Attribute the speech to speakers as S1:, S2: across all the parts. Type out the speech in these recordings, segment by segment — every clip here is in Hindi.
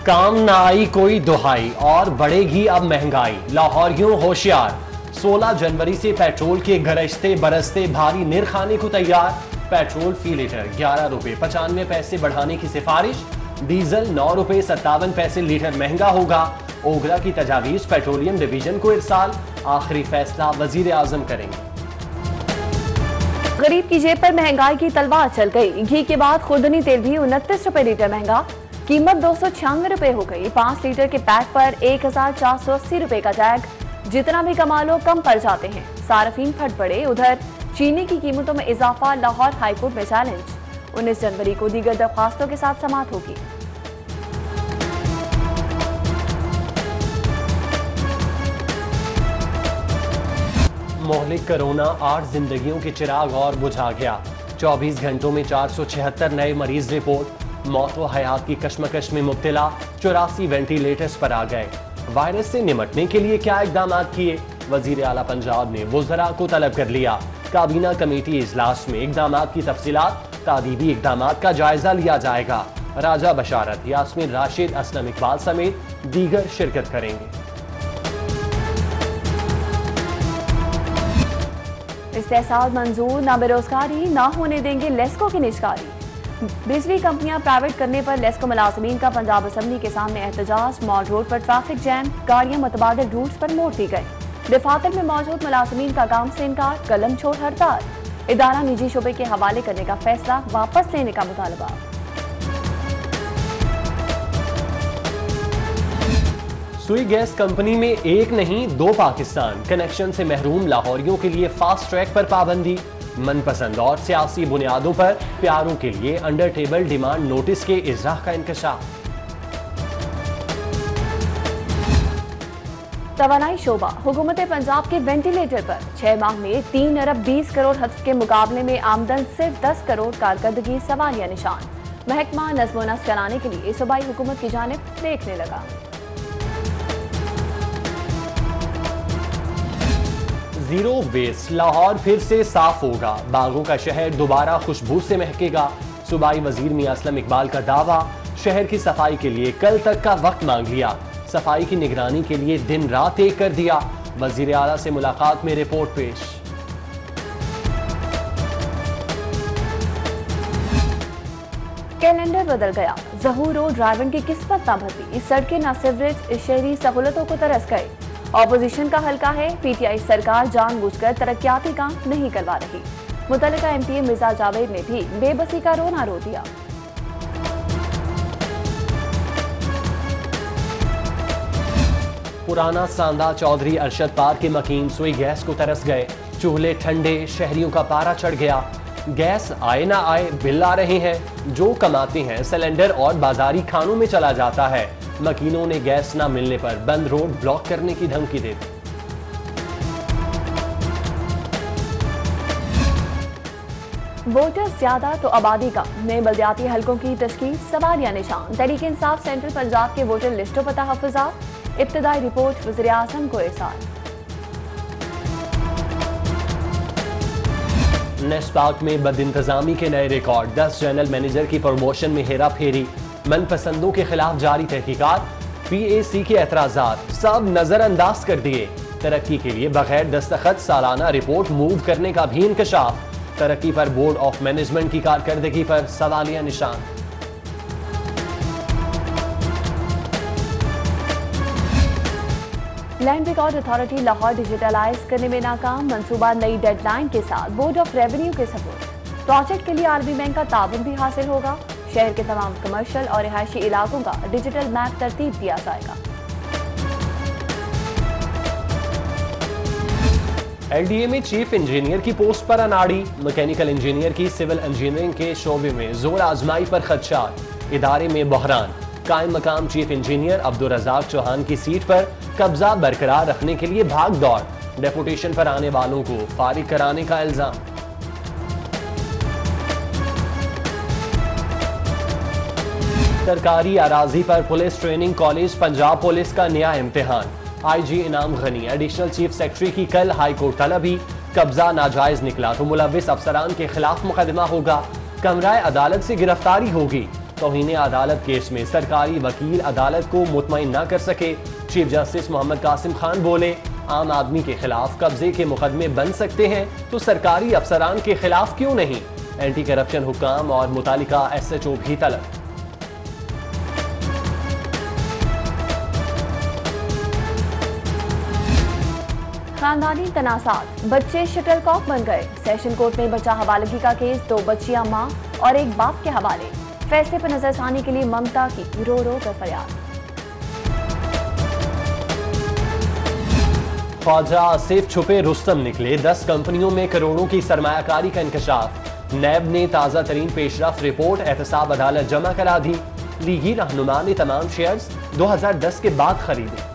S1: काम ना आई कोई दुहाई और बढ़ेगी अब महंगाई, लाहौरियों होशियार। 16 जनवरी से पेट्रोल के गरजते बरसते भारी निर्खाने को तैयार। पेट्रोल फी लीटर 11 रुपए 95 पैसे बढ़ाने की सिफारिश। डीजल 9 रुपए 57 पैसे लीटर महंगा होगा। ओगरा की तजावीज पेट्रोलियम डिवीजन को इरसाल। आखिरी फैसला वजीर आजम करेंगे।
S2: गरीब की जेब पर महंगाई की तलवार चल गई। घी के बाद खुर्दनी तेल भी 29 रुपए लीटर महंगा, कीमत 296 रुपए हो गई। 5 लीटर के पैक पर 1480 रुपए का टैग। जितना भी कमा लो कम पड़ जाते हैं, सार्फिन फट पड़े। उधर चीनी की कीमतों में इजाफा, लाहौर हाईकोर्ट में चैलेंज। 19 जनवरी को दीगर दरख्वास्तों के साथ समाअत होगी।
S1: मोहलिक कोरोना 8 जिंदगियों के चिराग और बुझा गया। 24 घंटों में 476 नए मरीज रिपोर्ट। मौत व हयात की कश्मकश में मुब्तला 84 वेंटिलेटर्स पर आ गए। वायरस से निमटने के लिए क्या इकदाम किए? वजीर आला पंजाब ने वुज़रा को तलब कर लिया। काबीना कमेटी इजलास में इकदाम की तफसीलात, तादीबी इकदाम का जायजा लिया जाएगा। राजा बशारत, यास्मीन राशिद, असलम इकबाल समेत दीगर शिरकत करेंगे।
S2: इस्तेहसाल मंजूर, ना बेरोजगारी ना होने देंगे लेस्को की निजकारी। बिजली कंपनियां प्राइवेट करने पर लेस्को मुलाजमीन का पंजाब असेंबली के सामने एहतजाज। मॉल रोड पर ट्रैफिक जैम, गाड़ियां मुतबादिल रूट्स पर मोड़ दी गई। दफातर में मौजूद मुलाजमीन का काम से इनकार, कलम छोड़ हड़ताल। इदारा निजी शोबे के हवाले करने का फैसला, वापस लेने का मुतालबा।
S1: सुई गैस कंपनी में एक नहीं 2 पाकिस्तान। कनेक्शन से महरूम लाहौरियों के लिए फास्ट ट्रैक पर पाबंदी। मनपसंद और सियासी बुनियादों पर प्यारों के लिए अंडर टेबल डिमांड नोटिस के इजरा का इंकशाफ।
S2: तवानाई शोबा, हुकूमत पंजाब के वेंटिलेटर पर 6 माह में 3 अरब 20 करोड़ हर्फ के मुकाबले में आमदन सिर्फ 10 करोड़, कारकर्दगी सवालिया निशान। महकमा नज़्म व नस्क चलाने के लिए सूबाई हुकूमत की जानिब देखने लगा।
S1: जीरो वेस्ट, लाहौर फिर से साफ होगा। बागों का शहर दोबारा खुशबू से महकेगा। सूबाई वजीर मियां असलम इकबाल का दावा, शहर की सफाई के लिए कल तक का वक्त मांग लिया। सफाई की निगरानी के लिए दिन रात एक कर दिया। वजीर आला से मुलाकात में रिपोर्ट पेश।
S2: कैलेंडर बदल गया। ज़हूर रोड ड्राइवर की किस्मत ना बदली। सड़कें ना सीवरेज, शहरी सहूलतों को तरस गए। ऑपोजिशन का हल्का है, पीटीआई सरकार जानबूझकर तरक्याती काम नहीं करवा रही। मुतल्लिका एमपी मिर्जा जावेद ने भी बेबसी का रोना रो दिया।
S1: पुराना सांदा चौधरी अरशद पार के मकीन सुई गैस को तरस गए। चूल्हे ठंडे, शहरियों का पारा चढ़ गया। गैस आए ना आए बिल आ रहे हैं। जो कमाते हैं सिलेंडर और बाजारी खानों में चला जाता है। मकीनों ने गैस ना मिलने पर बंद रोड ब्लॉक करने की धमकी दे दी।
S2: वोटर्स ज्यादा तो आबादी का, नए बल्दियाती हलकों की तश्कील सवालिया निशान। तहरीक इंसाफ सेंट्रल पंजाब के वोटर लिस्टों पर तहफ़्फ़ुज़ात। इब्तिदाई रिपोर्ट वज़ीर आज़म को इरसाल।
S1: नेस्पाक में बदइंतजामी के नए रिकॉर्ड। 10 जनरल मैनेजर की प्रमोशन में हेरा फेरी। मनपसंदों के खिलाफ जारी तहकीकात। पीएसी के एतराजात सब नजरअंदाज कर दिए। तरक्की के लिए बगैर दस्तखत सालाना रिपोर्ट मूव करने का भी इंकशाफ। तरक्की पर बोर्ड ऑफ मैनेजमेंट की कारकर्दगी पर सवालिया निशान।
S2: Land record authority Lahore digitalize करने में नाकाम। मंसूबा नई डेडलाइन के साथ बोर्ड ऑफ रेवेन्यू के सपोर्ट। प्रोजेक्ट के लिए आरबी बैंक का ताउन भी हासिल होगा। शहर के तमाम कमर्शियल और रिहायशी इलाकों का डिजिटल मैप तरतीब दिया जाएगा।
S1: एलडीए में चीफ इंजीनियर की पोस्ट पर अनाड़ी। मैकेनिकल इंजीनियर की सिविल इंजीनियरिंग के शोबे में जोर आजमाई पर खदशात। इदारे में बहरान। कायम मकाम चीफ इंजीनियर अब्दुल रज़ाक चौहान की सीट पर कब्जा बरकरार रखने के लिए भाग दौड़। डेपुटेशन पर आने वालों को फारिग कराने का इल्जाम। सरकारी अराजी पर police training college Punjab police का नया इम्तिहान। आईजी इनाम गनी एडिशनल चीफ सेक्रेटरी की कल हाईकोर्ट तलबी। कब्जा नाजायज निकला तो मुलविस अफसरान के खिलाफ मुकदमा होगा। कमराए अदालत से गिरफ्तारी होगी। तौहीन अदालत केस में सरकारी वकील अदालत को मुतमईन न कर सके। चीफ जस्टिस मोहम्मद कासिम खान बोले, आम आदमी के खिलाफ कब्जे के मुकदमे बन सकते हैं तो सरकारी अफसरान के खिलाफ क्यों नहीं। एंटी करप्शन हुक्काम और मुतालिका SHO भी तलब।
S2: खानदानी तनासात, बच्चे शटलकॉक बन गए। सेशन कोर्ट में बच्चा हवालगी का केस, 2 बच्चियां मां और एक बाप के हवाले। फैसले पर नजरसानी के लिए ममता की रो रो कर फरियाद।
S1: ख्वाजा आसिफ छुपे रुस्तम निकले, 10 कंपनियों में करोड़ों की सरमायाकारी का इंकशाफ। नैब ने ताजा तरीन पेशरफ रिपोर्ट एहतसाब अदालत जमा करा दी। लीगी रहनुमा ने तमाम शेयर्स 2010 के बाद खरीदे।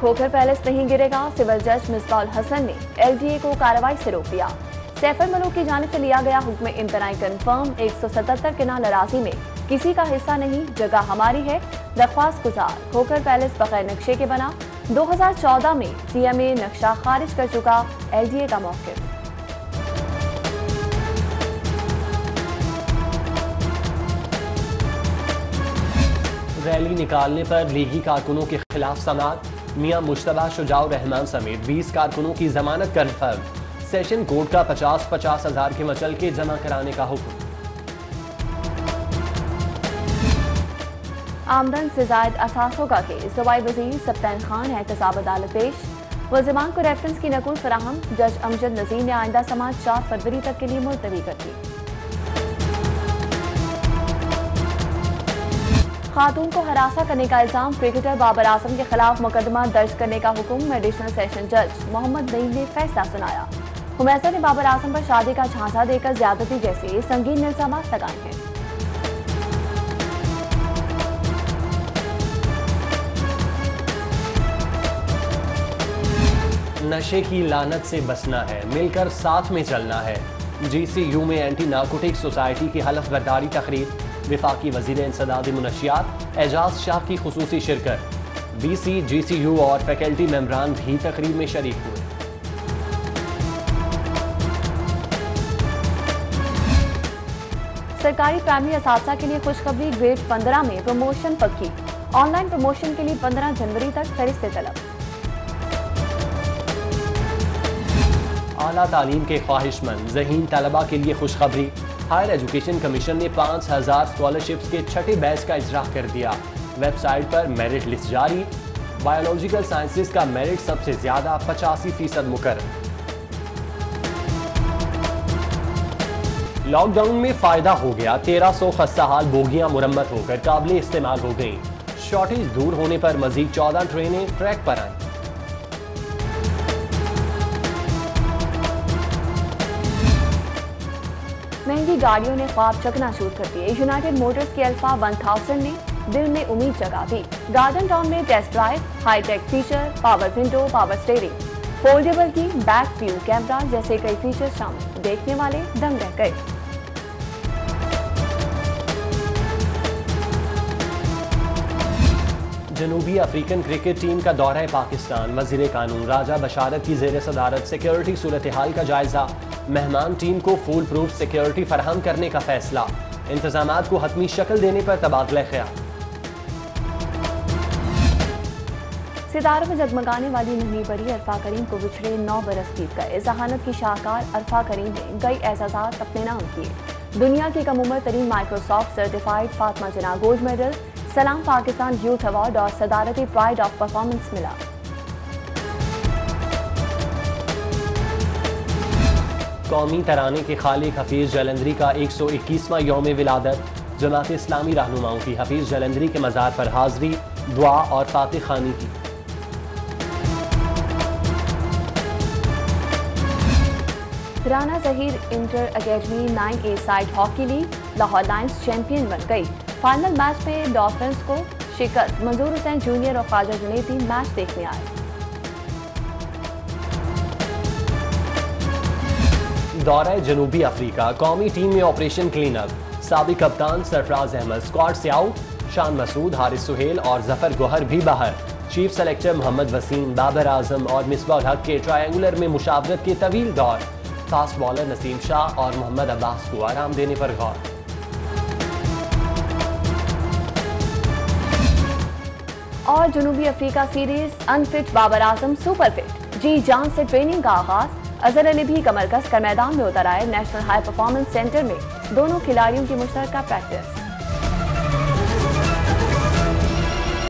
S2: खोखर पैलेस नहीं गिरेगा, सिविल जज मिसबाउल हसन ने LDA को कार्रवाई से रोक दिया। सैफर मलूक की जानिब से लिया गया हुक्म इम्तनाई कन्फर्म। 177 केनाल अराजी में किसी का हिस्सा नहीं, जगह हमारी है। दरख्वास्त गुजार, खोखर पैलेस बगैर नक्शे के बना। 2014 में CMA नक्शा खारिज कर चुका, LDA का मौक़िफ़।
S1: रैली निकालने पर लीगी कारकुनों के खिलाफ समाअत। मियां मुश्तबा शुजाउर रहमान समेत 20 कारकुनों की जमानत कन्फर्म। सेशन कोर्ट का 50-50 हजार के मचलके जमा कराने का हुक्म।
S2: आमदन से जायद असासों का केस, सूबाई वज़ीर सप्तान खान एहतसाब अदालत पेश। मुल्ज़िमान को रेफरेंस की नकुल फराहम। जज अमजद नज़ीर ने आइंदा समाअत 4 फरवरी तक के लिए मुलतवी कर दी। खातून को हरासा करने का इल्जाम, क्रिकेटर बाबर आजम के खिलाफ मुकदमा दर्ज करने का हुक्म। एडिशनल सेशन जज मोहम्मद नईम ने फैसला सुनाया। हुमैसा ने बाबर आजम पर शादी का झांसा देकर ज्यादती जैसे संगीन इल्जाम लगाए हैं।
S1: नशे की लानत से बचना है, मिलकर साथ में चलना है। GCU में एंटी नारकोटिक सोसाइटी की हलफ बर्दारी तकरीर। विफाकी वजीर इंसदाद मुनशियात एजाज शाह की खुसूसी शिरकत। BC, GCU और फैकल्टी मेंबरान भी तकरीब में शरीक हुए।
S2: सरकारी प्राइमरी असातिज़ा के लिए खुशखबरी, ग्रेड 15 में प्रमोशन पक्की। ऑनलाइन प्रमोशन के लिए 15 जनवरी तक फरिश्ते तलब।
S1: आला तालीम के ख्वाहिशमंद ज़हीन तलबा के लिए खुशखबरी। हायर एजुकेशन कमीशन ने 5000 स्कॉलरशिप्स के छठे बैच का इजरा कर दिया। वेबसाइट पर मेरिट लिस्ट जारी। बायोलॉजिकल साइंसेज का मेरिट सबसे ज्यादा 85% मुकर्रर। लॉकडाउन में फायदा हो गया, 1300 खस्ताहाल बोगियां मुरम्मत होकर काबिल इस्तेमाल हो गईं। शॉर्टेज दूर होने पर मजीद 14 ट्रेनें ट्रैक पर आईं।
S2: महंगी गाड़ियों ने ख्वाब चकनाचूर कर दिए। यूनाइटेड मोटर्स की अल्फा 1000 ने दिल में उम्मीद जगा दी। गार्डन टाउन में test drive, high tech feature, power window, power steering, foldable key, back view camera जैसे कई फीचर शामिल। देखने वाले दंग रह गए।
S1: जनूबी अफ्रीकन क्रिकेट टीम का दौरा पाकिस्तान। वजीर कानून राजा बशारत की जेर सदारत सिक्योरिटी सूरत हाल का जायजा। मेहमान टीम को फूल प्रूफ सिक्योरिटी फराहम करने का फैसला। इंतजामात को हतमी शक्ल देने पर तबादला ख्याल।
S2: सितारों में जगमगाने वाली नन्ही परी अरफा करीम को बिछड़े 9 बरस बीत गए। जहानत की शाहकार अरफा करीम ने कई एजाज़ात अपने नाम किए। दुनिया की कम उम्र तरीन माइक्रोसॉफ्ट सर्टिफाइड फातिमा जना गोल्ड मेडल, सलाम पाकिस्तान यूथ अवार्ड और सदारती प्राइड ऑफ परफॉर्मेंस मिला।
S1: कौमी तराने के खालिक हफीज जलंधरी का 121वां यौम विलादत। जमात इस्लामी रहनुमाओं की हफीज जलंधरी के मज़ार पर हाजिरी, दुआ और फातिह खानी की।
S2: Rana Zaheer inter academy 9A side hockey league, Lahore Lions champion बन गई। फाइनल मैच में डॉल्फिन्स को शिकस्त। मंजूर हुसैन जूनियर और ख्वाजा जुनैदी मैच देखने आए।
S1: दौरा जनूबी अफ्रीका, कौमी टीम में ऑपरेशन क्लीनअप। साबिक कप्तान सरफराज अहमद स्क्वाड से आउट। शान मसूद, हारिस सुहेल और जफर गोहर भी बाहर। चीफ सेलेक्टर मोहम्मद वसीम, बाबर आजम और मिसबाह हक के ट्रायंगुलर में मुशावरत के तवील दौर। फास्ट बॉलर नसीम शाह और मोहम्मद अब्बास को आराम देने पर गौर।
S2: और जनूबी Africa series, unfit Babar Azam super fit, जी जान से ट्रेनिंग का आगाज। अजहर अली भी कमर कस कर मैदान में उतर आए। नेशनल हाई परफॉर्मेंस सेंटर में दोनों खिलाड़ियों की मुश्तरका प्रैक्टिस।